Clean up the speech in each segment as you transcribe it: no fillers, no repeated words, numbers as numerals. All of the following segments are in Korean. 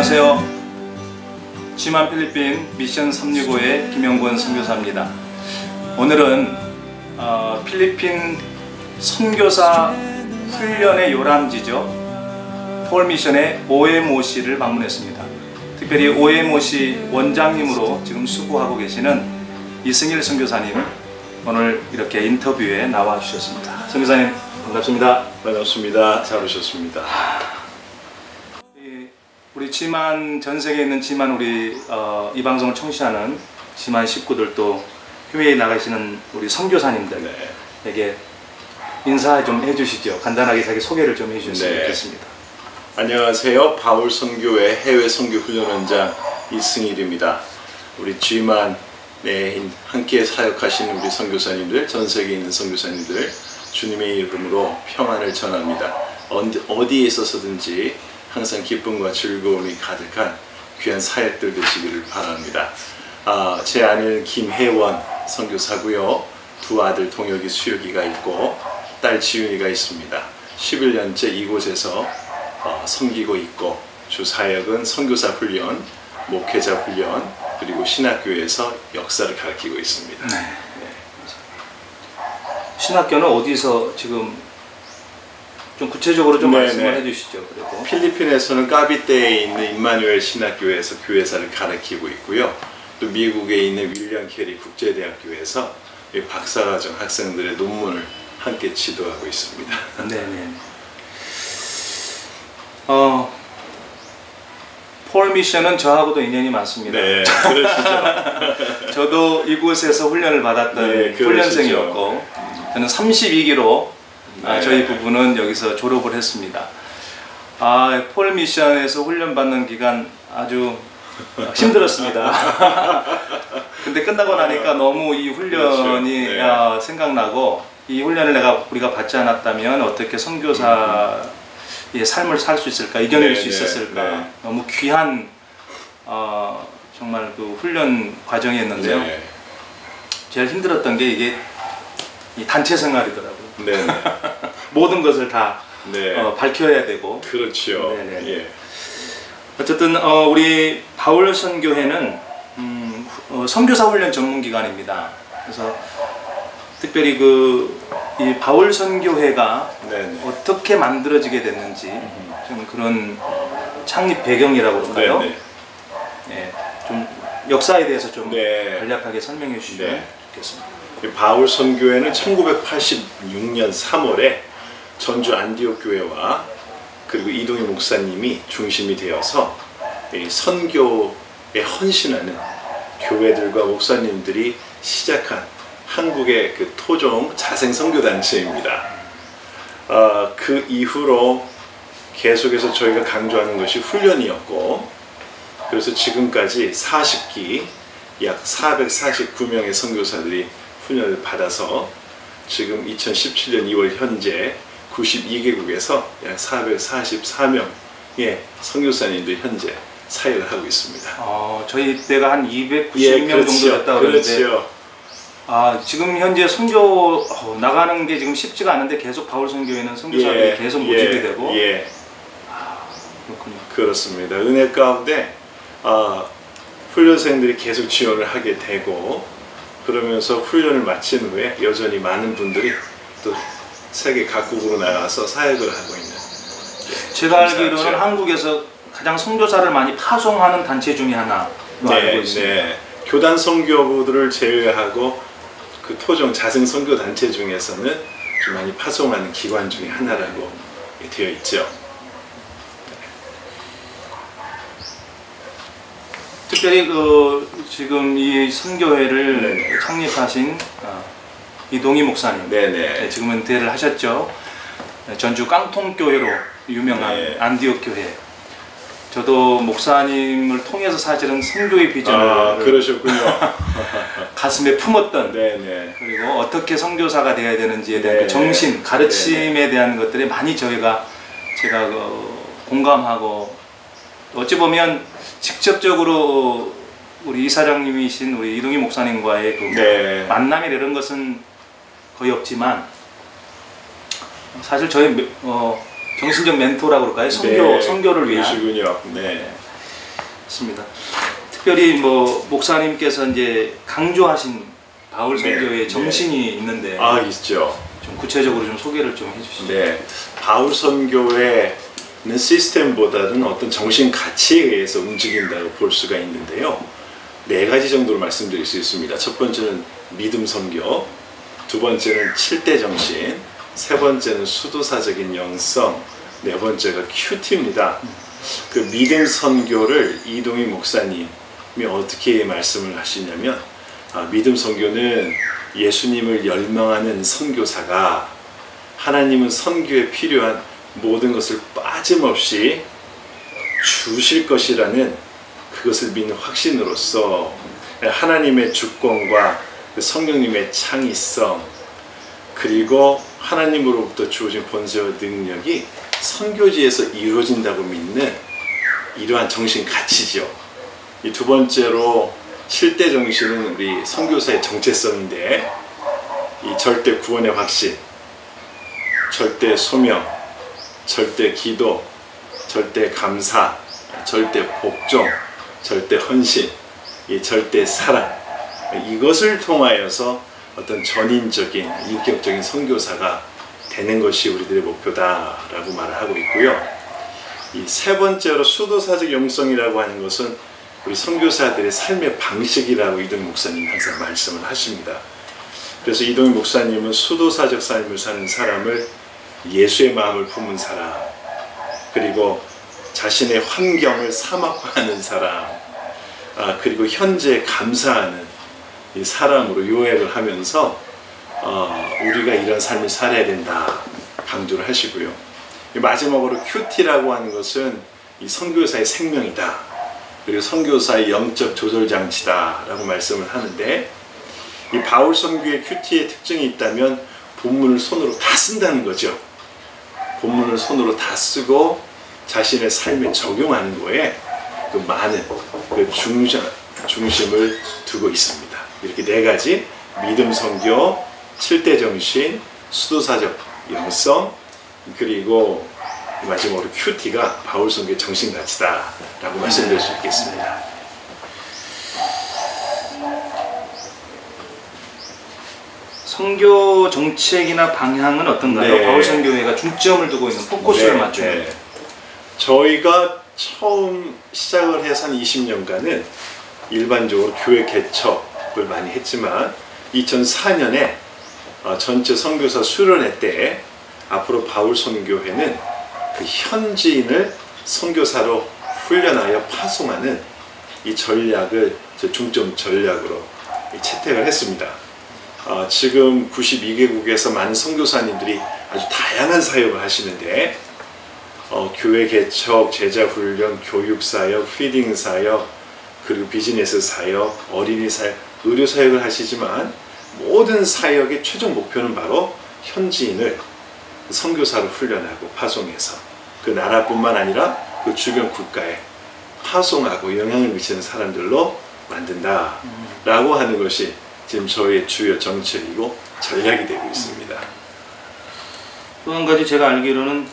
안녕하세요. 지만 필리핀 미션 365의 김영권 선교사입니다. 오늘은 필리핀 선교사 훈련의 요람지죠. 폴 미션의 OMOC를 방문했습니다. 특별히 OMOC 원장님으로 지금 수고하고 계시는 이승일 선교사님, 오늘 이렇게 인터뷰에 나와 주셨습니다. 선교사님 반갑습니다. 반갑습니다. 잘 오셨습니다. 우리 지만, 전 세계에 있는 지만 우리 이 방송을 청취하는 지만 식구들도 교회에 나가시는 우리 선교사님들에게 인사 좀 해주시죠. 간단하게 자기 소개를 좀 해주셨으면 좋겠습니다. 안녕하세요. 바울 선교회 해외 선교 훈련원장 이승일입니다. 우리 지만에 함께 사역하시는 우리 선교사님들, 전 세계에 있는 선교사님들, 주님의 이름으로 평안을 전합니다. 어디에 있어서든지 항상 기쁨과 즐거움이 가득한 귀한 사역들 되시기를 바랍니다. 제 아내는 김혜원 선교사고요. 두 아들 동혁이, 수혁이가 있고 딸 지윤이가 있습니다. 11년째 이곳에서 섬기고 있고, 주 사역은 선교사 훈련, 목회자 훈련, 그리고 신학교에서 역사를 가르치고 있습니다. 네. 신학교는 어디서 지금 좀 구체적으로 좀 말씀을 해주시죠. 그리고 필리핀에서는 까비떼에 있는 임마누엘 신학교에서 교회사를 가르치고 있고요. 또 미국에 있는 윌리엄 캐리 국제대학교에서 박사과정 학생들의 논문을 함께 지도하고 있습니다. 네네. 폴 미션은 저하고도 인연이 많습니다. 네, 그러시죠. 저도 이곳에서 훈련을 받았던 훈련생이었고, 저는 32기로 저희 부부는 여기서 졸업을 했습니다. 폴 미션에서 훈련받는 기간 아주 힘들었습니다. 근데 끝나고 나니까 너무 이 훈련이 생각나고, 이 훈련을 우리가 받지 않았다면 어떻게 선교사의 삶을 살 수 있을까, 이겨낼 수 있었을까. 너무 귀한 정말 그 훈련 과정이었는데요. 제일 힘들었던 게 이게 이 단체 생활이더라고요. 모든 것을 다 밝혀야 되고. 그렇죠. 어쨌든 우리 바울 선교회는 선교사 훈련 전문 기관입니다. 그래서 특별히 이 바울 선교회가 어떻게 만들어지게 됐는지 좀 그런 창립 배경이라고 그럴까요? 좀 역사에 대해서 좀 간략하게 설명해 주시면 좋겠습니다. 바울 선교회는 1986년 3월에 전주 안디옥 교회와 그리고 이동희 목사님이 중심이 되어서 선교에 헌신하는 교회들과 목사님들이 시작한 한국의 그 토종 자생 선교 단체입니다. 그 이후로 계속해서 저희가 강조하는 것이 훈련이었고, 그래서 지금까지 40기 약 449명의 선교사들이 훈련을 받아서 지금 2017년 2월 현재 92개국에서 약 444명의 선교사님들이 현재 사역을 하고 있습니다. 저희 때가 한 290명 정도였다고 그러는데, 지금 현재 선교 나가는 게 지금 쉽지가 않은데 계속 바울 선교회는 선교사들이 계속 모집이 되고. 그렇군요. 그렇습니다. 은혜 가운데 훈련생들이 계속 지원을 하게 되고, 그러면서 훈련을 마친 후에 여전히 많은 분들이 또 세계 각국으로 나가서 사역을 하고 있는. 제가 알기로는 한국에서 가장 선교사를 많이 파송하는 단체 중에 하나로 알고 있습니다. 교단 선교부들을 제외하고 그 토종 자생 선교 단체 중에서는 좀 많이 파송하는 기관 중에 하나라고 되어 있죠. 특별히 지금 이 선교회를 창립하신 이동희 목사님, 지금은 은퇴를 하셨죠. 전주 깡통교회로 유명한 안디옥 교회. 저도 목사님을 통해서 사실은 선교의 비전을 그러셨군요. 가슴에 품었던, 그리고 어떻게 선교사가 되어야 되는지에 대한 그 정신, 가르침에 대한 것들이 많이 제가 공감하고, 어찌 보면 직접적으로 우리 이사장님이신 우리 이동희 목사님과의 그 만남이나 이런 것은 거의 없지만, 사실 저희 정신적 멘토라고 그럴까요? 선교를 위한. 그러시군요. 있습니다. 특별히 뭐 목사님께서 이제 강조하신 바울 선교의 정신이 있는데 있죠. 좀 구체적으로 좀 소개를 좀 해주시죠. 네, 바울 선교회는 시스템보다는 어떤 정신 가치에 의해서 움직인다고 볼 수가 있는데요. 4가지 정도로 말씀드릴 수 있습니다. 첫 번째는 믿음 선교, 두 번째는 7대 정신, 세 번째는 수도사적인 영성, 네 번째가 큐티입니다. 그 믿음 선교를 이동희 목사님이 어떻게 말씀을 하시냐면, 믿음 선교는 예수님을 열망하는 선교사가 하나님은 선교에 필요한 모든 것을 빠짐없이 주실 것이라는 그것을 믿는 확신으로서 하나님의 주권과 성령님의 창의성, 그리고 하나님으로부터 주어진 권세와 능력이 선교지에서 이루어진다고 믿는 이러한 정신 가치죠. 이 두 번째로 7대 정신은 우리 선교사의 정체성인데, 이 절대 구원의 확신, 절대 소명, 절대 기도, 절대 감사, 절대 복종, 절대 헌신, 이 절대 사랑, 이것을 통하여서 어떤 전인적인 인격적인 선교사가 되는 것이 우리들의 목표다라고 말을 하고 있고요. 이 세 번째로 수도사적 영성이라고 하는 것은 우리 선교사들의 삶의 방식이라고 이동희 목사님 항상 말씀을 하십니다. 그래서 이동희 목사님은 수도사적 삶을 사는 사람을 예수의 마음을 품은 사람, 그리고 자신의 환경을 사막화하는 사람, 그리고 현재에 감사하는 이 사람으로 요약을 하면서 우리가 이런 삶을 살아야 된다 강조를 하시고요. 마지막으로 큐티라고 하는 것은 이 선교사의 생명이다, 그리고 선교사의 영적 조절 장치다라고 말씀을 하는데, 이 바울 선교의 큐티의 특징이 있다면 본문을 손으로 다 쓴다는 거죠. 본문을 손으로 다 쓰고 자신의 삶에 적용하는 거에 그 많은 그 중심을 두고 있습니다. 이렇게 4가지, 믿음 선교, 7대 정신, 수도사적 영성, 그리고 마지막으로 큐티가 바울 선교의 정신가치다라고 말씀드릴 수 있겠습니다. 선교 정책이나 방향은 어떤가요? 네. 바울 선교회가 중점을 두고 있는 포커스를 맞추는. 저희가 처음 시작을 해서 한 20년간은 일반적으로 교회 개척을 많이 했지만 2004년에 전체 선교사 수련회 때 앞으로 바울 선교회는 그 현지인을 선교사로 훈련하여 파송하는 이 전략을 중점 전략으로 채택을 했습니다. 지금 92개국에서 많은 선교사님들이 아주 다양한 사역을 하시는데, 교회 개척, 제자 훈련, 교육 사역, 피딩 사역, 그리고 비즈니스 사역, 어린이 사역, 의료 사역을 하시지만 모든 사역의 최종 목표는 바로 현지인을 선교사로 훈련하고 파송해서 그 나라뿐만 아니라 그 주변 국가에 파송하고 영향을 미치는 사람들로 만든다라고 하는 것이 지금 저희의 주요 정책이고 전략이 되고 있습니다. 또 한 가지 제가 알기로는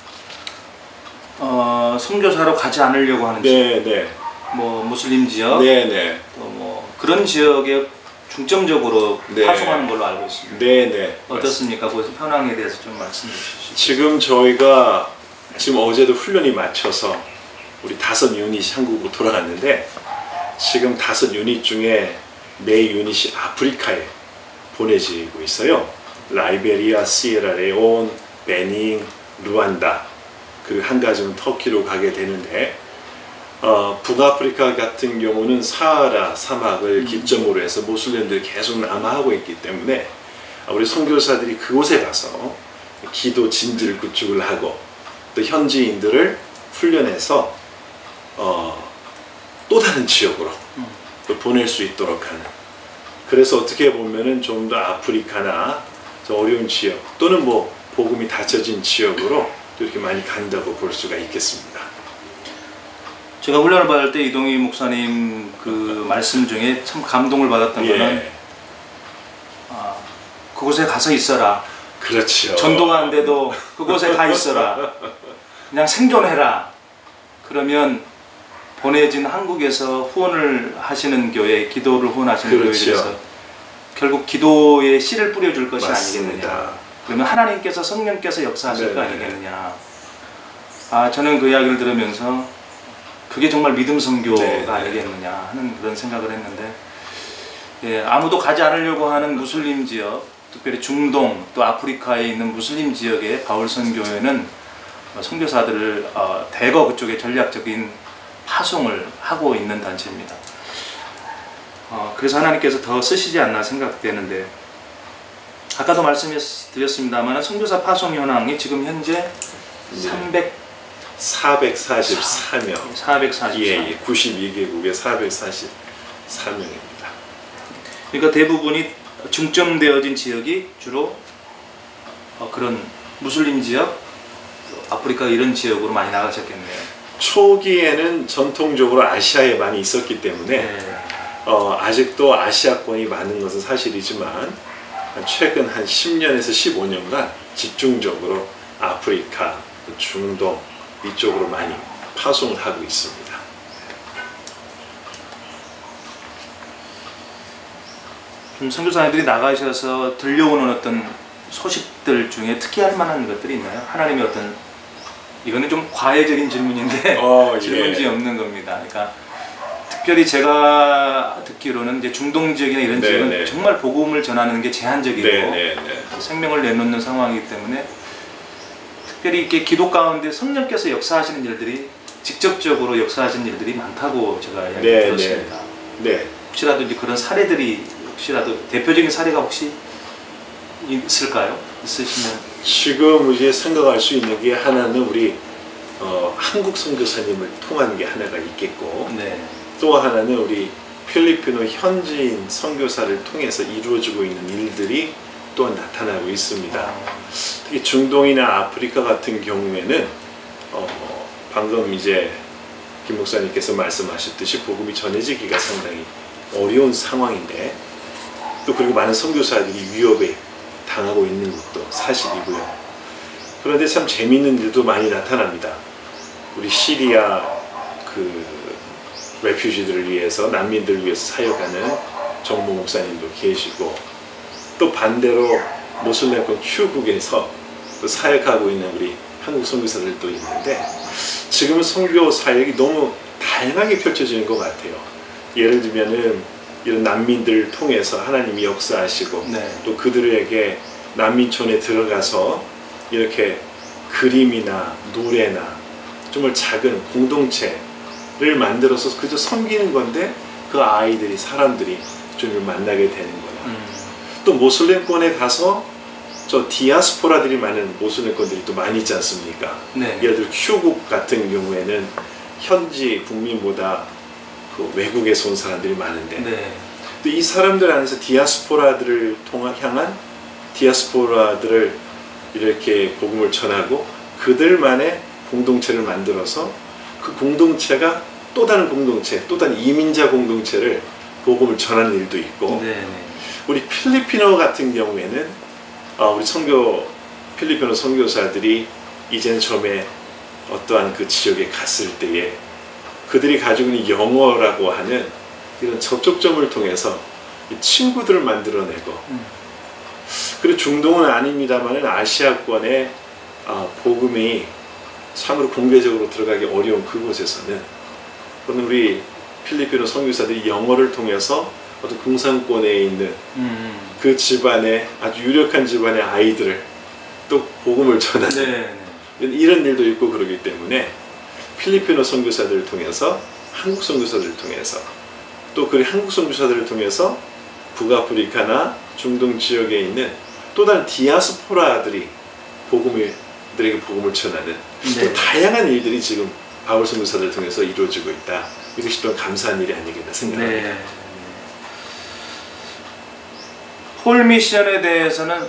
선교사로 가지 않으려고 하는 지역, 뭐 무슬림 지역, 또 뭐 그런 지역에 중점적으로 파송하는 걸로 알고 있습니다. 어떻습니까? 그 현황에 대해서 좀 말씀해 주시죠. 지금 저희가 지금 어제도 훈련이 마쳐서 우리 5 유닛이 한국으로 돌아갔는데, 지금 5 유닛 중에 4 유닛이 아프리카에 보내지고 있어요. 라이베리아, 시에라레온, 베닌, 루안다, 그리고 한 가지는 터키로 가게 되는데, 북아프리카 같은 경우는 사하라 사막을 기점으로 해서 모슬렘들이 계속 남하하고 있기 때문에 우리 선교사들이 그곳에 가서 기도 진지를 구축을 하고 또 현지인들을 훈련해서 또 다른 지역으로 또 보낼 수 있도록 하는, 그래서 어떻게 보면은 좀 더 아프리카나 저 어려운 지역 또는 뭐 복음이 닫혀진 지역으로 또 이렇게 많이 간다고 볼 수가 있겠습니다. 제가 훈련을 받을 때 이동희 목사님 그 말씀 중에 참 감동을 받았던 거는 그곳에 가서 있어라. 그렇죠. 전도가 안 돼도 그곳에 가 있어라. 그냥 생존해라. 그러면 보내진 한국에서 후원을 하시는 교회, 기도를 후원하시는 그렇죠. 교회들에서 결국 기도에 씨를 뿌려줄 것이 맞습니다. 아니겠느냐. 그러면 하나님께서 성령께서 역사하실 거 네네. 아니겠느냐. 저는 그 이야기를 들으면서 그게 정말 믿음 선교가 네네. 아니겠느냐 하는 그런 생각을 했는데, 예, 아무도 가지 않으려고 하는 무슬림 지역, 특별히 중동 또 아프리카에 있는 무슬림 지역의 바울 선교회는 선교사들을 대거 그쪽에 전략적인 파송을 하고 있는 단체입니다. 그래서 하나님께서 더 쓰시지 않나 생각되는데, 아까도 말씀드렸습니다만 선교사 파송 현황이 지금 현재 444명. 444. 예, 92개국에 444명입니다. 그러니까 대부분이 중점되어진 지역이 주로 그런 무슬림 지역, 아프리카 이런 지역으로 많이 나가셨겠네요. 초기에는 전통적으로 아시아에 많이 있었기 때문에 네. 아직도 아시아권이 많은 것은 사실이지만 최근 한 10년에서 15년간 집중적으로 아프리카, 중동 이쪽으로 많이 파송을 하고 있습니다. 좀 선교사님들이 나가셔서 들려오는 어떤 소식들 중에 특이할 만한 것들이 있나요? 하나님의 어떤, 이거는 좀 과외적인 질문인데 질문지 없는 겁니다. 그러니까 특별히 제가 듣기로는 이제 중동 지역이나 이런 지역은 정말 복음을 전하는 게 제한적이고 생명을 내놓는 상황이기 때문에 특별히 이렇게 기도 가운데 성령께서 역사하시는 일들이, 직접적으로 역사하시는 일들이 많다고 제가 이야기 들었습니다. 혹시라도 이제 그런 사례들이, 혹시라도 대표적인 사례가 혹시 있을까요? 있으시면. 지금 이제 생각할 수 있는 게 하나는 우리 한국 선교사님을 통한 게 하나가 있겠고, 또 하나는 우리 필리핀의 현지인 선교사를 통해서 이루어지고 있는 일들이 또한 나타나고 있습니다. 특히 중동이나 아프리카 같은 경우에는 방금 이제 김 목사님께서 말씀하셨듯이 복음이 전해지기가 상당히 어려운 상황인데, 또 그리고 많은 선교사들이 위협에 당하고 있는 것도 사실이고요. 그런데 참 재미있는 일도 많이 나타납니다. 우리 시리아 레퓨지들을 위해서, 난민들을 위해서 사역하는 정모 목사님도 계시고, 또 반대로 모슬렘권 큐국에서 또 사역하고 있는 우리 한국 선교사들도 있는데, 지금은 선교 사역이 너무 다양하게 펼쳐지는 것 같아요. 예를 들면은 이런 난민들을 통해서 하나님이 역사하시고, 또 그들에게 난민촌에 들어가서 이렇게 그림이나 노래나 정말 작은 공동체를 만들어서 그저 섬기는 건데, 그 아이들이, 사람들이 주님을 만나게 되는 거나, 또 모슬렘권에 가서 저 디아스포라들이 많은 모슬렘권들이 또 많이 있지 않습니까? 예를 들어 큐국 같은 경우에는 현지 국민보다 그 외국에서 온 사람들이 많은데, 또 이 사람들 안에서 디아스포라들을 향한 디아스포라들을 이렇게 복음을 전하고 그들만의 공동체를 만들어서 그 공동체가 또 다른 공동체, 또 다른 이민자 공동체를 복음을 전하는 일도 있고, 우리 필리핀어 같은 경우에는 우리 필리핀어 선교사들이 이제는 처음에 어떠한 그 지역에 갔을 때에 그들이 가지고 있는 영어라고 하는 이런 접촉점을 통해서 친구들을 만들어내고, 그리고 중동은 아닙니다만 아시아권의 복음이 참으로 공개적으로 들어가기 어려운 그곳에서는 우리 필리핀어 선교사들이 영어를 통해서 어떤 공산권에 있는 그 집안의, 아주 유력한 집안의 아이들을 또 복음을 전하는 이런 일도 있고, 그러기 때문에 필리핀어 선교사들을 통해서, 한국 선교사들을 통해서, 또 그 한국 선교사들을 통해서 북아프리카나 중동 지역에 있는 또 다른 디아스포라들이 들에게 복음을 전하는 또 다양한 일들이 지금 바울 선교사들을 통해서 이루어지고 있다. 이것이 또 감사한 일이 아니겠나 생각합니다. 폴 미션에 대해서는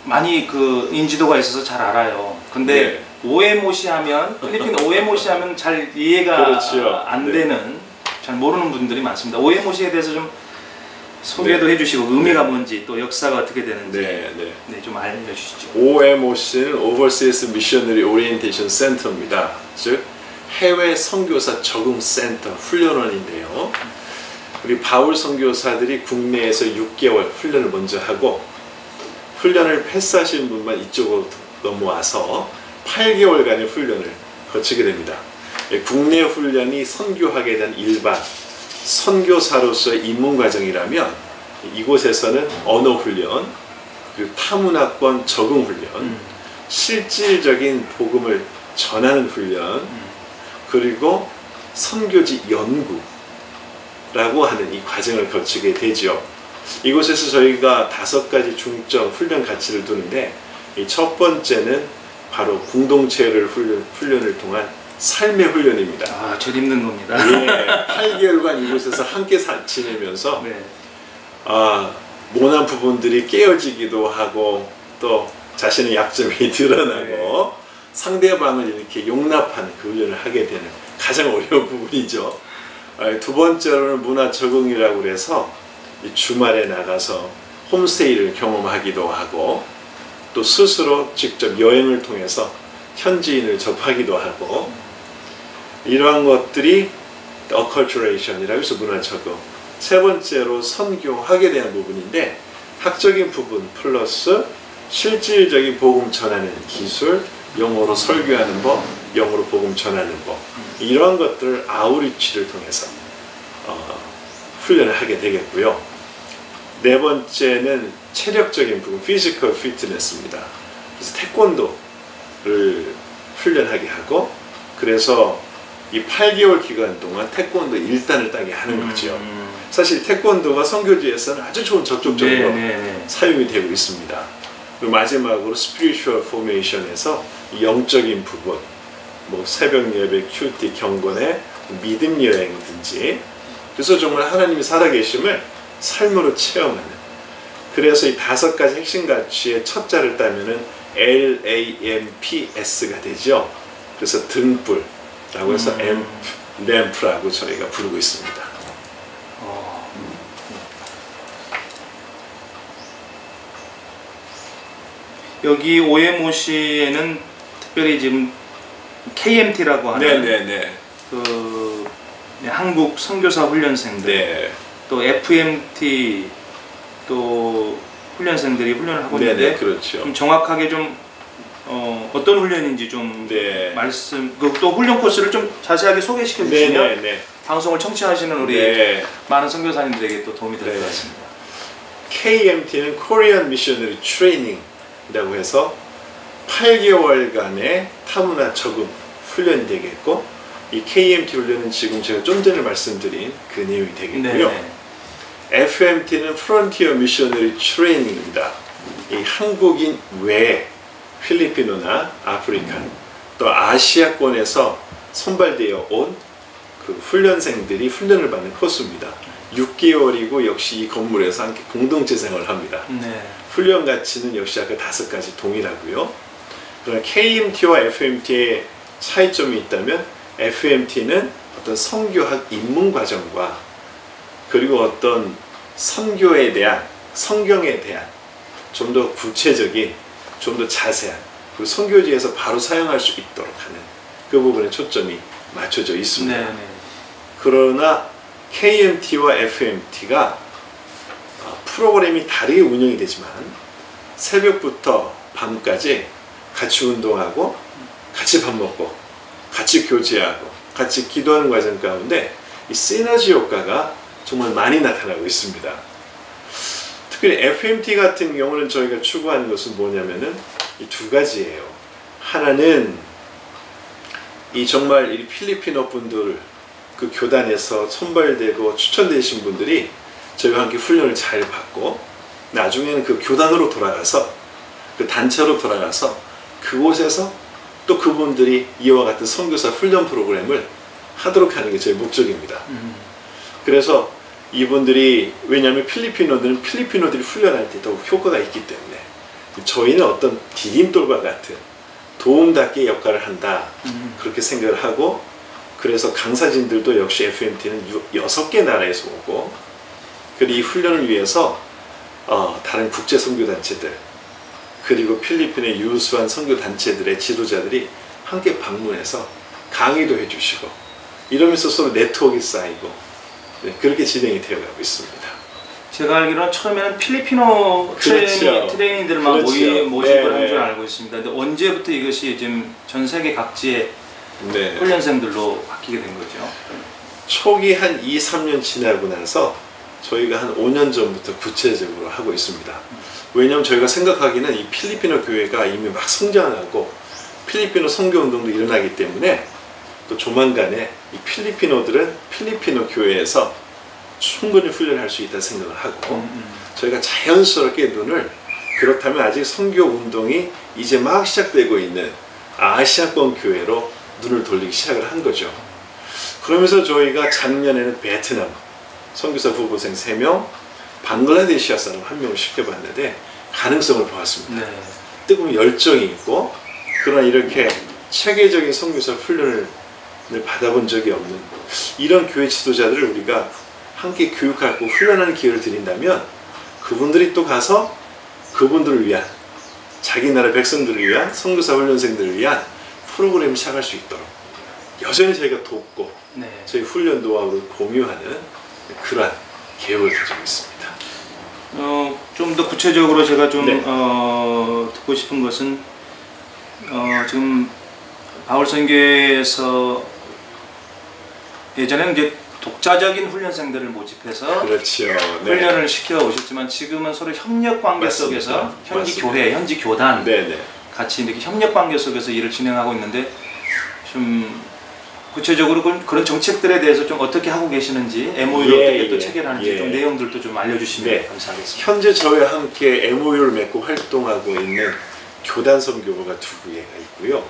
많이 그 인지도가 있어서 잘 알아요. 근데 오에모시 하면, 필리핀 오에모시 하면 잘 이해가 안 되는, 잘 모르는 분들이 많습니다. 오에모시에 대해서 좀 소개도 해주시고, 의미가 뭔지, 또 역사가 어떻게 되는지 좀 알려주시죠. OMOC는 Overseas Missionary Orientation Center입니다. 즉 해외 선교사 적응센터 훈련원인데요. 우리 바울 선교사들이 국내에서 6개월 훈련을 먼저 하고 훈련을 패스하신 분만 이쪽으로 넘어와서 8개월간의 훈련을 거치게 됩니다. 국내 훈련이 선교하게 된 일반 선교사로서의 입문 과정이라면 이곳에서는 언어 훈련, 그리고 타문화권 적응 훈련, 실질적인 복음을 전하는 훈련, 그리고 선교지 연구라고 하는 이 과정을 거치게 되죠. 이곳에서 저희가 5가지 중점 훈련 가치를 두는데 이 첫 번째는 바로 공동체를 훈련을 통한 삶의 훈련입니다. 아, 제일 힘든 겁니다. 예, 8개월간 이곳에서 함께 지내면서 네. 모난 부분들이 깨어지기도 하고 또 자신의 약점이 드러나고 상대방을 이렇게 용납하는 그 훈련을 하게 되는 가장 어려운 부분이죠. 두 번째로는 문화 적응이라고 해서 주말에 나가서 홈스테이를 경험하기도 하고 또 스스로 직접 여행을 통해서 현지인을 접하기도 하고 이러한 것들이 어컬처레이션이라고 해서 문화 적응. 세 번째로 선교하게 되는 부분인데 학적인 부분 플러스 실질적인 복음 전하는 기술, 영어로 설교하는 법, 영어로 복음 전하는 법 이러한 것들을 아우리치를 통해서 훈련을 하게 되겠고요. 네 번째는 체력적인 부분, 피지컬 피트니스입니다. 그래서 태권도를 훈련하게 하고 그래서 이 8개월 기간 동안 태권도 1단을 따게 하는 거죠. 사실 태권도가 선교지에서는 아주 좋은 접촉적으로 사용이 되고 있습니다. 그리고 마지막으로 스피리추얼 포메이션에서 영적인 부분, 뭐 새벽 예배, 큐티, 경건의 믿음 여행이든지 그래서 정말 하나님이 살아계심을 삶으로 체험하는 그래서 이 5가지 핵심 가치의 첫 자를 따면은 LAMPS가 되죠. 그래서 등불라고 해서 램프라고 저희가 부르고 있습니다. 여기 OMOC에는 특별히 지금 KMT라고 하는 그 한국 선교사 훈련생들 또 FMT 또 훈련생들이 훈련을 하고 있는데 그렇죠. 좀 정확하게 좀 어떤 훈련인지 좀 말씀 또 훈련 코스를 좀 자세하게 소개시켜 주시면 방송을 청취하시는 우리 많은 선교사님들에게 또 도움이 될 것 같습니다. KMT는 Korean Missionary Training이라고 해서 8개월간의 타문화 적응 훈련이 되겠고 이 KMT 훈련은 지금 제가 좀 전에 말씀드린 그 내용이 되겠고요. FMT는 Frontier Missionary Training입니다. 이 한국인 외에 필리핀이나 아프리카 또 아시아권에서 선발되어 온 그 훈련생들이 훈련을 받는 코스입니다. 6개월이고 역시 이 건물에서 함께 공동체 생활을 합니다. 훈련 가치는 역시 아까 5가지 동일하고요. 그러나 KMT와 FMT의 차이점이 있다면 FMT는 어떤 선교학 입문 과정과 그리고 어떤 선교에 대한 성경에 대한 좀 더 구체적인 좀 더 자세한 그 선교지에서 바로 사용할 수 있도록 하는 그 부분에 초점이 맞춰져 있습니다. 그러나 KMT와 FMT가 프로그램이 다르게 운영이 되지만 새벽부터 밤까지 같이 운동하고 같이 밥 먹고 같이 교제하고 같이 기도하는 과정 가운데 이 시너지 효과가 정말 많이 나타나고 있습니다. 특히 FMT 같은 경우는 저희가 추구하는 것은 뭐냐면은 이 2가지예요. 하나는 이 정말 이 필리핀어 분들 그 교단에서 선발되고 추천되신 분들이 저희와 함께 훈련을 잘 받고 나중에는 그 교단으로 돌아가서 그 단체로 돌아가서 그곳에서 또 그분들이 이와 같은 선교사 훈련 프로그램을 하도록 하는 게 저희 목적입니다. 그래서 이분들이 왜냐하면 필리핀어들은 필리핀어들이 훈련할 때 더욱 효과가 있기 때문에 저희는 어떤 디딤돌과 같은 도움닫기 역할을 한다 그렇게 생각을 하고 그래서 강사진들도 역시 FMT는 6개 나라에서 오고 그리고 이 훈련을 위해서 다른 국제 선교단체들 그리고 필리핀의 유수한 선교단체들의 지도자들이 함께 방문해서 강의도 해주시고 이러면서 서로 네트워크가 쌓이고 네, 그렇게 진행이 되어가고 있습니다. 제가 알기로는 처음에는 필리핀어 그렇죠. 트레이닝들만 그렇죠. 모집을 한 네, 줄 네. 알고 있습니다. 근데 언제부터 이것이 지금 전 세계 각지의 네. 훈련생들로 바뀌게 된 거죠? 초기 한 2, 3년 지나고 나서 저희가 한 5년 전부터 구체적으로 하고 있습니다. 왜냐하면 저희가 생각하기는 이 필리핀어 교회가 이미 막 성장하고 필리핀어 선교운동도 일어나기 때문에 또 조만간에 이 필리핀어들은 필리핀어 교회에서 충분히 훈련할 수 있다 생각을 하고 저희가 자연스럽게 눈을 그렇다면 아직 선교운동이 이제 막 시작되고 있는 아시아권 교회로 눈을 돌리기 시작을 한 거죠. 그러면서 저희가 작년에는 베트남 선교사 후보생 3명, 방글라데시아 사람 1명을 시켜봤는데 가능성을 보았습니다. 네. 뜨거운 열정이 있고 그러나 이렇게 체계적인 선교사 훈련을 받아본 적이 없는 이런 교회 지도자들을 우리가 함께 교육하고 훈련하는 기회를 드린다면 그분들이 또 가서 그분들을 위한 자기 나라 백성들을 위한 선교사 훈련생들을 위한 프로그램을 시작할 수 있도록 여전히 저희가 돕고 네. 저희 훈련 노하우를 공유하는 그러한 계획을 가지고 있습니다. 좀 더 구체적으로 제가 좀 네. 듣고 싶은 것은 지금 바울 선교에서 예전에는 이제 독자적인 훈련생들을 모집해서 그렇죠. 네. 훈련을 시켜 오셨지만 지금은 서로 협력 관계 맞습니다. 속에서 현지 맞습니다. 교회, 현지 교단 네네. 같이 이렇게 협력 관계 속에서 일을 진행하고 있는데 좀 구체적으로 그런 정책들에 대해서 좀 어떻게 하고 계시는지 MOU를 어떻게 또 체결하는지 좀 내용들도 좀 알려주시면 네. 감사하겠습니다. 현재 저희와 함께 MOU를 맺고 활동하고 있는 교단 선교부가 2개가 있고요.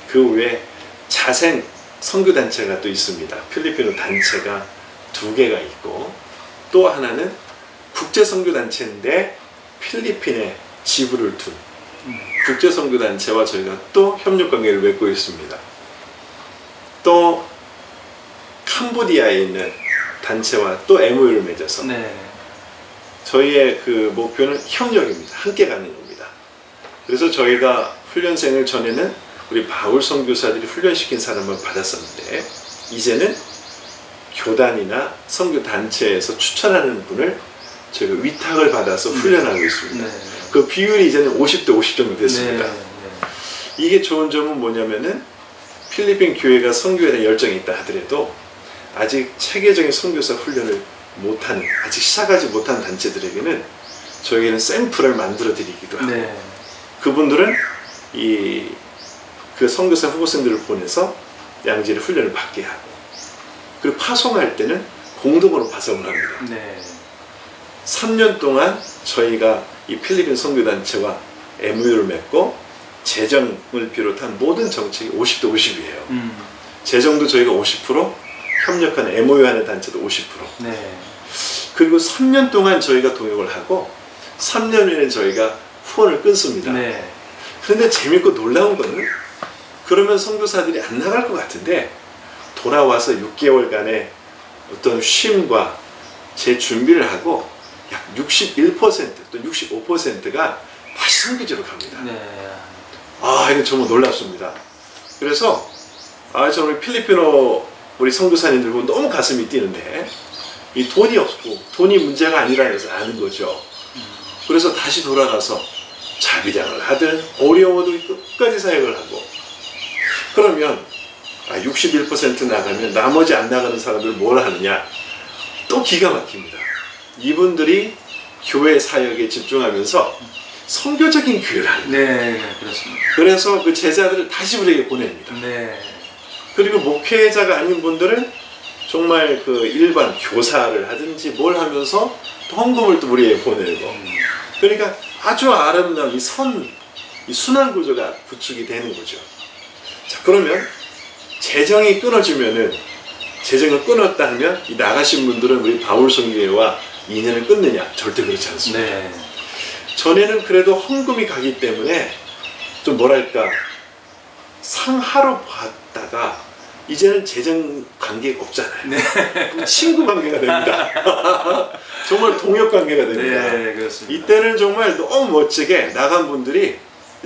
그 외에 자생 선교단체가 또 있습니다. 필리핀어 단체가 2개가 있고 또 하나는 국제선교단체인데 필리핀에 지부를 둔 국제선교단체와 저희가 또 협력관계를 맺고 있습니다. 또 캄보디아에 있는 단체와 또 MOU를 맺어서 네. 저희의 그 목표는 협력입니다. 함께 가는 겁니다. 그래서 저희가 훈련생을 전에는 우리 바울 선교사들이 훈련시킨 사람을 받았었는데 이제는 교단이나 선교 단체에서 추천하는 분을 저희가 위탁을 받아서 훈련하고 있습니다. 네. 그 비율이 이제는 50대 50 정도 됐습니다. 네. 네. 이게 좋은 점은 뭐냐면은 필리핀 교회가 선교에 대한 열정이 있다 하더라도 아직 체계적인 선교사 훈련을 못하는 아직 시작하지 못한 단체들에게는 저희는 샘플을 만들어 드리기도 하고 네. 그분들은 그 선교사 후보생들을 보내서 양질의 훈련을 받게 하고 그리고 파송할 때는 공동으로 파송을 합니다. 네. 3년 동안 저희가 이 필리핀 선교단체와 MOU를 맺고 재정을 비롯한 모든 정책이 50대 50이에요. 재정도 저희가 50%, 협력하는 MOU하는 단체도 50%. 네. 그리고 3년 동안 저희가 동역을 하고 3년 후에는 저희가 후원을 끊습니다. 네. 그런데 재밌고 놀라운 거는 그러면 선교사들이 안 나갈 것 같은데 돌아와서 6개월간의 어떤 쉼과 재준비를 하고 약 61% 또 65%가 다시 선교지로 갑니다. 네. 이건 정말 놀랍습니다. 그래서 저는 필리핀어 우리 선교사님들 보면 너무 가슴이 뛰는데 이 돈이 없고 돈이 문제가 아니라 해서 아는 거죠. 그래서 다시 돌아가서 자비량을 하든 어려워도 끝까지 사역을 하고 그러면 61% 나가면 나머지 안 나가는 사람들 뭘 하느냐 또 기가 막힙니다. 이분들이 교회 사역에 집중하면서 선교적인 교회를 하는 거예요. 네, 그렇습니다. 그래서 그 제자들을 다시 우리에게 보냅니다. 네. 그리고 목회자가 아닌 분들은 정말 그 일반 교사를 하든지 뭘 하면서 또 헌금을 또 우리에게 보내고 그러니까 아주 아름다운 이 순환 구조가 구축이 되는 거죠. 자, 그러면 재정이 끊어지면은 재정을 끊었다 하면 이 나가신 분들은 우리 바울 선교회와 인연을 끊느냐? 절대 그렇지 않습니다. 네. 전에는 그래도 헌금이 가기 때문에 좀 뭐랄까 상하로 봤다가 이제는 재정 관계가 없잖아요. 네. 그럼 친구 관계가 됩니다. 정말 동역 관계가 됩니다. 네, 그렇습니다. 이때는 정말 너무 멋지게 나간 분들이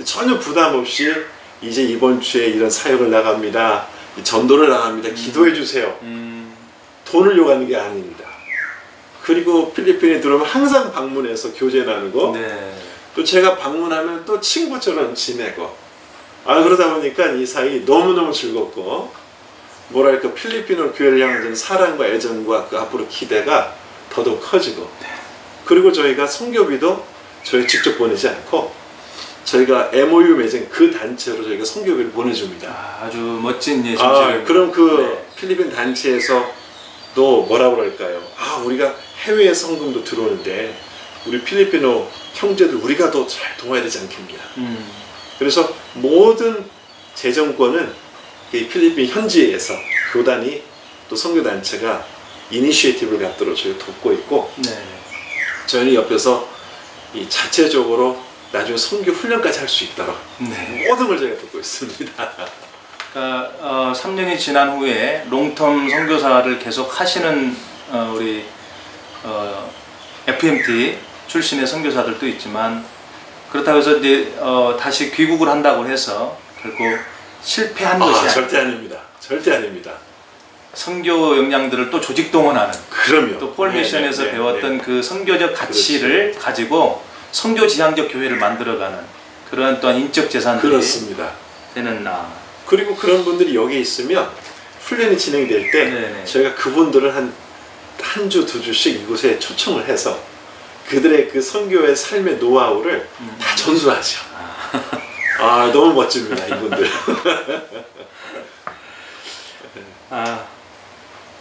전혀 부담 없이 이제 이번 주에 이런 사역을 나갑니다. 전도를 나갑니다. 기도해 주세요. 돈을 요구하는 게 아닙니다. 그리고 필리핀에 들어오면 항상 방문해서 교제 나누고 네. 또 제가 방문하면 또 친구처럼 지내고 그러다 보니까 이 사이 너무너무 즐겁고 뭐랄까 필리핀어 교회를 향한 사랑과 애정과 그 앞으로 기대가 더더욱 커지고 그리고 저희가 선교비도 저희 직접 보내지 않고 저희가 MOU 맺은 그 단체로 저희가 선교비를 보내줍니다. 아주 멋진 예심입니다. 그럼 그 네. 필리핀 단체에서 또 뭐라 그럴까요? 우리가 해외에 성금도 들어오는데 우리 필리핀어 형제들 우리가 더 잘 도와야 되지 않겠냐. 그래서 모든 재정권은 이 필리핀 현지에서 교단이 또 선교단체가 이니시에이티브를 갖도록 저희가 돕고 있고 네. 저희는 옆에서 이 자체적으로 나중에 선교 훈련까지 할 수 있도록 네. 모든 걸 저희가 돕고 있습니다. 그러니까 3년이 지난 후에 롱텀 선교사를 계속 하시는 우리 FMT 출신의 선교사들도 있지만 그렇다고 해서 이제 다시 귀국을 한다고 해서 결국 실패한 것이 아니라 절대 아닙니다. 절대 아닙니다. 선교 역량들을 또 조직 동원하는 그럼요. 또 폴 미션에서 배웠던 그 선교적 가치를 가지고 선교 지향적 교회를 만들어가는 그런 또한 인적 재산들이 그렇습니다. 되는 그리고 그런 분들이 여기 있으면 훈련이 진행될 때 네네. 저희가 그분들을 한 주, 2주씩 이곳에 초청을 해서 그들의 그 선교의 삶의 노하우를 다 전수하죠. 너무 멋집니다, 이분들.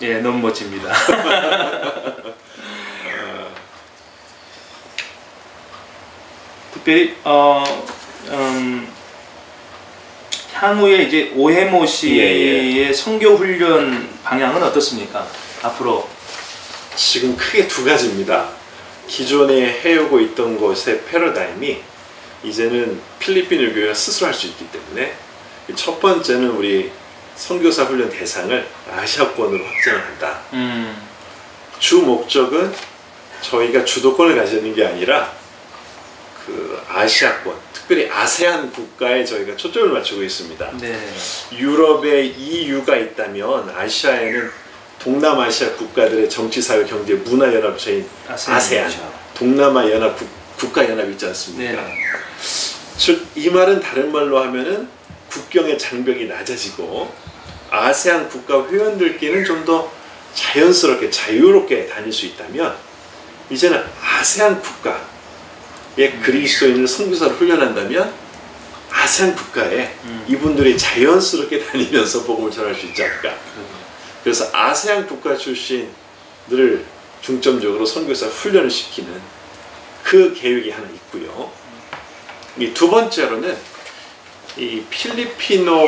예, 너무 멋집니다. 특별히 향후에 이제 오해모 씨의 선교 훈련 방향은 어떻습니까? 앞으로 지금 크게 두 가지입니다. 기존에 해오고 있던 것의 패러다임이 이제는 필리핀 교회가 스스로 할 수 있기 때문에 첫 번째는 우리 선교사 훈련 대상을 아시아권으로 확장을 한다. 주 목적은 저희가 주도권을 가지는 게 아니라 그 아시아권, 특별히 아세안 국가에 저희가 초점을 맞추고 있습니다. 네. 유럽에 EU가 있다면 아시아에는 동남아시아 국가들의 정치, 사회, 경제, 문화 연합체인 아세안, 동남아 연합 국가 연합이 있지 않습니까? 네. 즉 이 말은 다른 말로 하면은 국경의 장벽이 낮아지고 아세안 국가 회원들끼리는 좀 더 자연스럽게 자유롭게 다닐 수 있다면 이제는 아세안 국가의 그리스도인을 선교사로 훈련한다면 아세안 국가에 이분들이 자연스럽게 다니면서 복음을 전할 수 있지 않을까. 그래서 아세안 국가 출신들을 중점적으로 선교사 훈련을 시키는 그 계획이 하나 있고요. 이 두 번째로는 이 필리핀어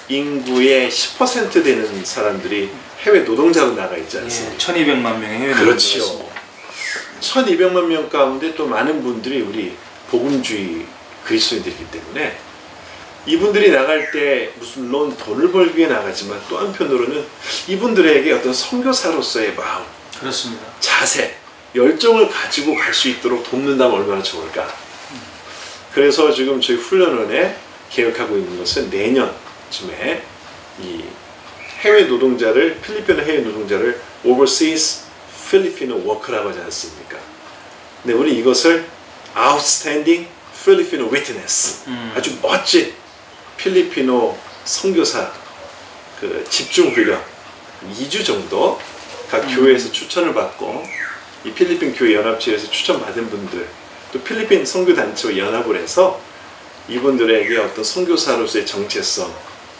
인구의 10% 되는 사람들이 해외 노동자로 나가 있지 않습니까? 1200만 명의 해외 그렇죠. 노동자가 1200만 명 가운데 또 많은 분들이 우리 복음주의 그리스도인들이기 때문에 이분들이 나갈 때 물론 돈을 벌기 위해 나가지만 또 한편으로는 이분들에게 어떤 선교사로서의 마음, 그렇습니다. 자세, 열정을 가지고 갈 수 있도록 돕는다면 얼마나 좋을까. 그래서 지금 저희 훈련원에 계획하고 있는 것은 내년쯤에 이 해외 노동자를, 필리핀어 해외 노동자를 Overseas Filipino Worker라고 하지 않습니까? 근데 우리 이것을 Outstanding Filipino Witness, 아주 멋진 필리핀어 선교사 그 집중 훈련 2주 정도 각 교회에서 추천을 받고 이 필리핀 교회 연합체에서 추천받은 분들 또 필리핀 선교단체와 연합을 해서 이분들에게 어떤 선교사로서의 정체성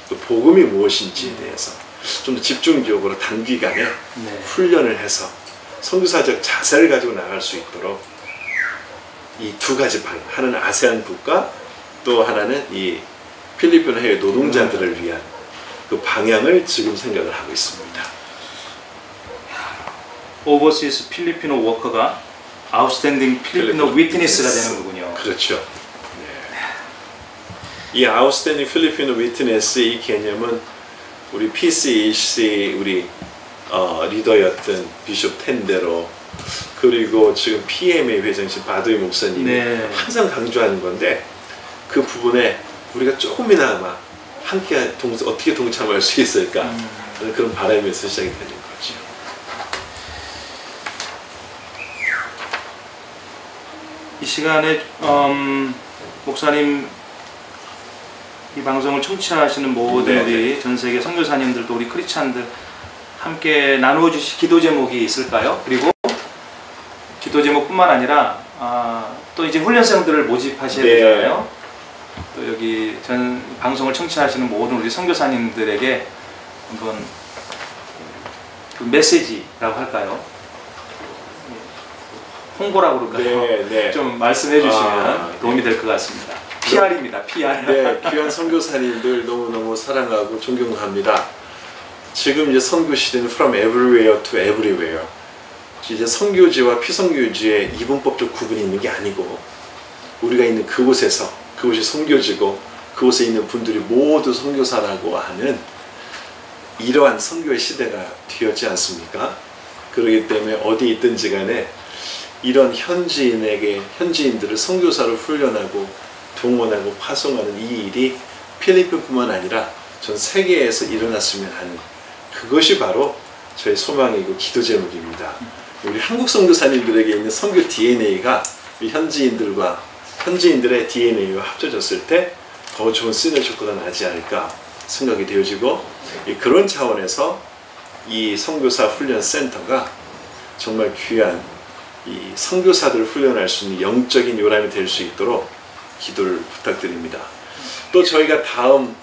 또 복음이 무엇인지에 대해서 좀 더 집중적으로 단기간에 훈련을 해서 선교사적 자세를 가지고 나갈 수 있도록 이 두 가지 방향, 하나는 아세안 국가 또 하나는 이 필리핀 해외 노동자들을 위한 그 방향을 지금 생각을 하고 있습니다. 오버시스 필리핀어 워커가 아웃스탠딩 필리핀어 위트니스가 되는 거군요. 그렇죠. 네. 이 아웃스탠딩 필리핀어 위트니스 이 개념은 우리 PCEC 우리 리더였던 비숍 텐데로 그리고 지금 PMA 회장신 바도이 목사님이 항상 강조하는 건데 그 부분에 우리가 조금이나마 함께 어떻게 동참할 수 있을까 하는 그런 바람에서 시작이 되는 거죠. 이 시간에 목사님 이 방송을 청취하시는 모든 우리 전 세계 선교사님들도 우리 크리스찬들 함께 나누어 주실 기도 제목이 있을까요? 그리고 기도 제목뿐만 아니라 또 이제 훈련생들을 모집하셔야 되잖아요. 또 여기 전 방송을 청취하시는 모든 우리 선교사님들에게 한번 그 메시지라고 할까요? 홍보라고 그럴까요? 좀 말씀해 주시면 도움이 될 것 같습니다. PR입니다. PR. 네, 귀한 선교사님들 너무너무 사랑하고 존경합니다. 지금 이제 선교 시대는 from everywhere to everywhere. 이제 선교지와 피선교지의 이분법적 구분이 있는 게 아니고 우리가 있는 그곳에서 그곳이 선교지고 그곳에 있는 분들이 모두 선교사라고 하는 이러한 선교의 시대가 되었지 않습니까? 그렇기 때문에 어디 있든지 간에 이런 현지인들을 선교사로 훈련하고 동원하고 파송하는 이 일이 필리핀뿐만 아니라 전 세계에서 일어났으면 하는 그것이 바로 저의 소망이고 기도 제목입니다. 우리 한국 선교사님들에게 있는 선교 DNA가 현지인들의 DNA와 합쳐졌을 때 더 좋은 시너지 효과가 나지 않을까 생각이 되어지고 그런 차원에서 이 선교사 훈련 센터가 정말 귀한 이 선교사들을 훈련할 수 있는 영적인 요람이 될 수 있도록 기도를 부탁드립니다. 또 저희가 다음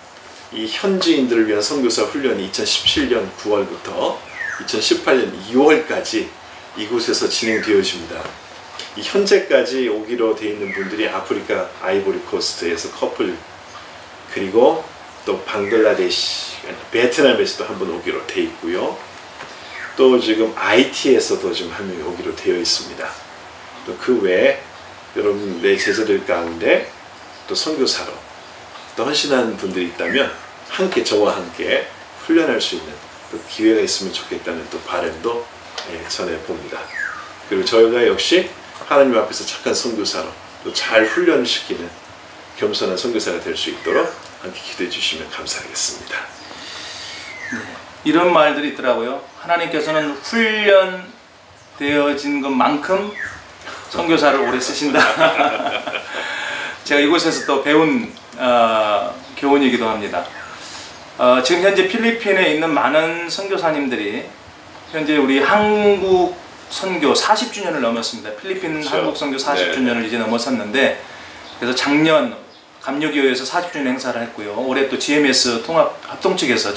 이 현지인들을 위한 선교사 훈련이 2017년 9월부터 2018년 2월까지 이곳에서 진행되어집니다. 이 현재까지 오기로 되어 있는 분들이 아프리카 아이보리 코스트에서 커플, 그리고 또 방글라데시, 베트남에서도 한 번 오기로 되어 있고요. 또 지금 IT에서도 지금 한 명이 오기로 되어 있습니다. 또 그 외에 여러분 내 제자들 가운데 또 선교사로 또 헌신하는 분들이 있다면 함께 저와 함께 훈련할 수 있는 또 기회가 있으면 좋겠다는 또 바람도 전해봅니다. 그리고 저희가 역시 하나님 앞에서 착한 선교사로 또 잘 훈련을 시키는 겸손한 선교사가 될 수 있도록 함께 기도해 주시면 감사하겠습니다. 이런 말들이 있더라고요. 하나님께서는 훈련되어진 것만큼 선교사를 오래 쓰신다. 제가 이곳에서 또 배운 교훈이기도 합니다. 지금 현재 필리핀에 있는 많은 선교사님들이 현재 우리 한국 선교 40주년을 넘었습니다. 필리핀 그렇죠. 한국 선교 40주년을 이제 넘어섰는데, 그래서 작년 감리교회에서 40주년 행사를 했고요. 올해 또 GMS 합동 측에서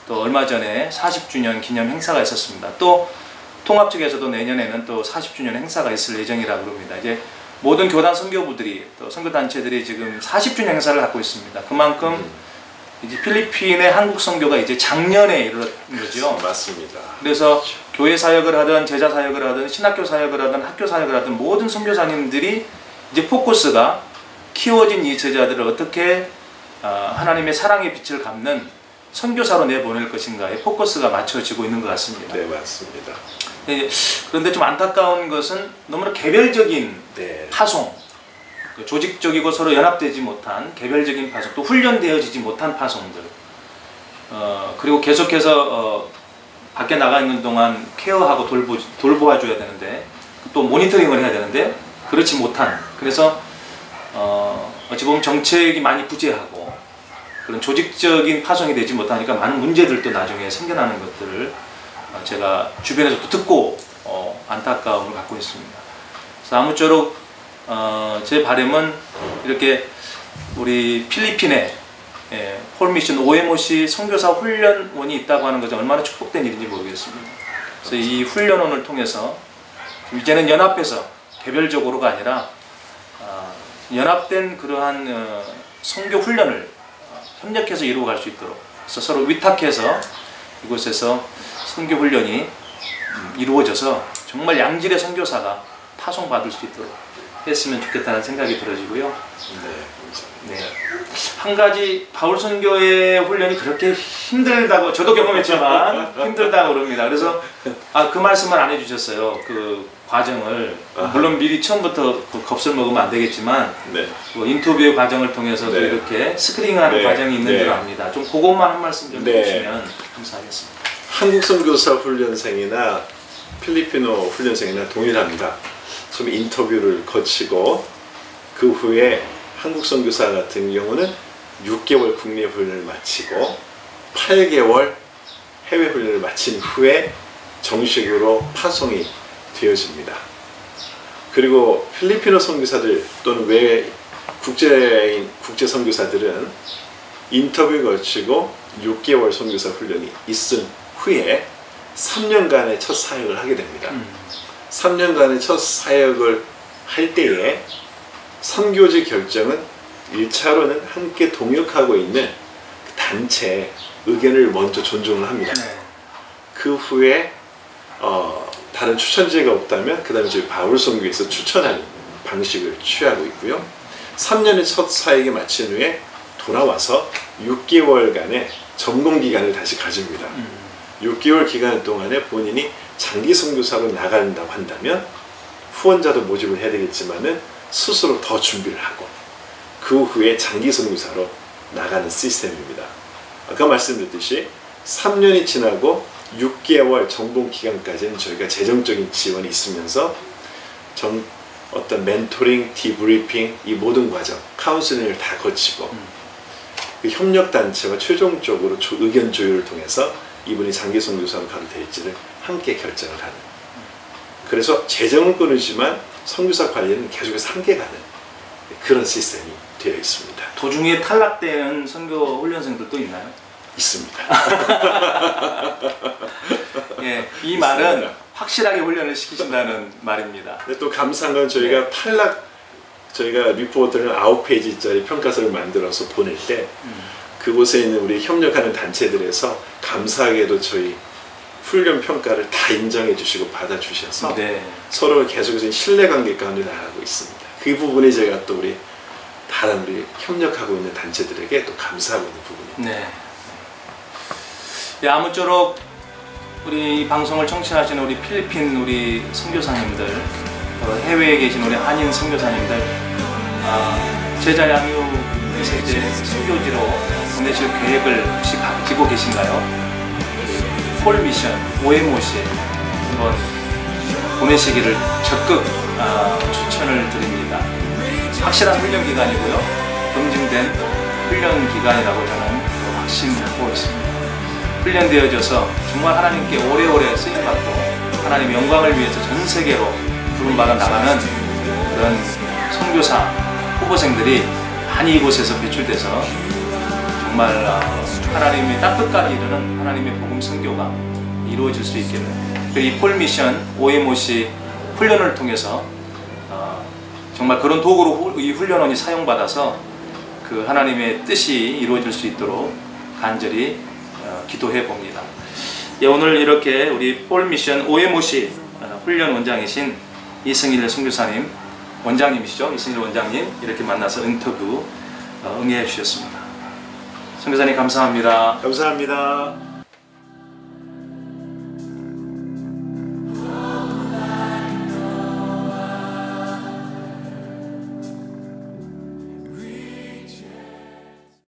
또 얼마 전에 40주년 기념 행사가 있었습니다. 또 통합 측에서도 내년에는 또 40주년 행사가 있을 예정이라고 합니다. 이제 모든 교단 선교부들이 또 선교단체들이 지금 40주년 행사를 갖고 있습니다. 그만큼 이제 필리핀의 한국 선교가 이제 작년에 이르렀는 거죠. 맞습니다. 그래서 교회 사역을 하든 제자 사역을 하든 신학교 사역을 하든 학교 사역을 하든 모든 선교사님들이 이제 포커스가 키워진 이 제자들을 어떻게 하나님의 사랑의 빛을 갚는 선교사로 내보낼 것인가에 포커스가 맞춰지고 있는 것 같습니다. 네, 맞습니다. 그런데 좀 안타까운 것은 너무나 개별적인 파송, 조직적이고 서로 연합되지 못한 개별적인 파송, 또 훈련되어지지 못한 파송들, 그리고 계속해서 밖에 나가 있는 동안 케어하고 돌보아줘야 되는데, 또 모니터링을 해야 되는데 그렇지 못한, 그래서 어찌 보면 정책이 많이 부재하고 그런 조직적인 파송이 되지 못하니까 많은 문제들도 나중에 생겨나는 것들을 제가 주변에서도 듣고 안타까움을 갖고 있습니다. 그래서 아무쪼록 제 바람은 이렇게 우리 필리핀에 홀미션 OMOC 선교사 훈련원이 있다고 하는 것이 얼마나 축복된 일인지 모르겠습니다. 그래서 이 훈련원을 통해서 이제는 연합해서 개별적으로가 아니라 연합된 그러한 선교 훈련을 협력해서 이루어갈 수 있도록, 그래서 서로 위탁해서 이곳에서 선교 훈련이 이루어져서 정말 양질의 선교사가 파송받을 수 있도록 했으면 좋겠다는 생각이 들어지고요. 네, 네. 한 가지 바울 선교의 훈련이 그렇게 힘들다고 저도 경험했지만 힘들다고 그럽니다. 그래서 그 말씀을 안 해주셨어요. 그 과정을 물론 미리 처음부터 그 겁을 먹으면 안 되겠지만 네. 그 인터뷰 과정을 통해서도 네. 이렇게 스크린하는 네. 과정이 있는 네. 줄 압니다. 좀 그것만 한 말씀 좀 네. 해주시면 감사하겠습니다. 한국 선교사 훈련생이나 필리핀어 훈련생이나 동일합니다. 좀 인터뷰를 거치고 그 후에 한국 선교사 같은 경우는 6개월 국내 훈련을 마치고 8개월 해외 훈련을 마친 후에 정식으로 파송이 되어집니다. 그리고 필리핀어 선교사들 또는 외 국제 선교사들은 인터뷰 거치고 6개월 선교사 훈련이 있은 후에 3년간의 첫 사역을 하게 됩니다. 3년간의 첫 사역을 할 때에 선교지 결정은 1차로는 함께 동역하고 있는 그 단체의 의견을 먼저 존중을 합니다. 네. 그 후에 다른 추천제가 없다면 그 다음에 저희 바울 선교에서 추천하는 방식을 취하고 있고요. 3년의 첫 사역을 마친 후에 돌아와서 6개월간의 점검 기간을 다시 가집니다. 6개월 기간 동안에 본인이 장기 선교사로 나간다고 한다면 후원자도 모집을 해야 되겠지만은 스스로 더 준비를 하고 그 후에 장기 선교사로 나가는 시스템입니다. 아까 말씀드렸듯이 3년이 지나고 6개월 정봉 기간까지는 저희가 재정적인 지원이 있으면서 어떤 멘토링, 디브리핑 이 모든 과정, 카운슬링을 다 거치고 그 협력단체와 최종적으로 의견 조율을 통해서 이분이 장기 선교사로 가도 될지를 함께 결정을 하는, 그래서 재정은 끊이지만 선교사 관리는 계속해서 함께 가는 그런 시스템이 되어 있습니다. 도중에 탈락되는 선교 훈련생들도 있나요? 있습니다. 예, 이 말은 확실하게 훈련을 시키신다는 말입니다. 근데 또 감사한 건 저희가 저희가 리포트를 9페이지짜리 평가서를 만들어서 보낼 때 그곳에 있는 우리 협력하는 단체들에서 감사하게도 저희 훈련 평가를 다 인정해 주시고 받아 주셔서 네. 서로 계속해서 신뢰관계 가운데 나가고 있습니다. 그 부분이 제가 또 우리 다른 우리 협력하고 있는 단체들에게 또 감사하고 있는 부분입니다. 네. 예, 아무쪼록 우리 방송을 청취하시는 우리 필리핀 우리 선교사님들, 해외에 계신 우리 한인 선교사님들, 제자 양육에서 이제 선교지로 보내실 계획을 혹시 가지고 계신가요? 폴 미션, OMOC 한번 보내시기를 적극 추천을 드립니다. 확실한 훈련 기간이고요. 검증된 훈련 기간이라고 저는 확신하고 있습니다. 훈련되어져서 정말 하나님께 오래오래 쓰임받고 하나님의 영광을 위해서 전 세계로 부름받아 나가는 그런 선교사 후보생들이 많이 이곳에서 배출돼서 정말 하나님의 땅끝까지 이르는 하나님의 복음 선교가 이루어질 수 있겠는, 이 폴 미션 OMOC 훈련을 통해서 정말 그런 도구로 이 훈련원이 사용받아서 그 하나님의 뜻이 이루어질 수 있도록 간절히 기도해 봅니다. 예, 오늘 이렇게 우리 폴 미션 OMOC 훈련 원장이신 이승일 선교사님, 원장님이시죠? 이승일 원장님 이렇게 만나서 인터뷰 응해 주셨습니다. 선교사님 감사합니다. 감사합니다.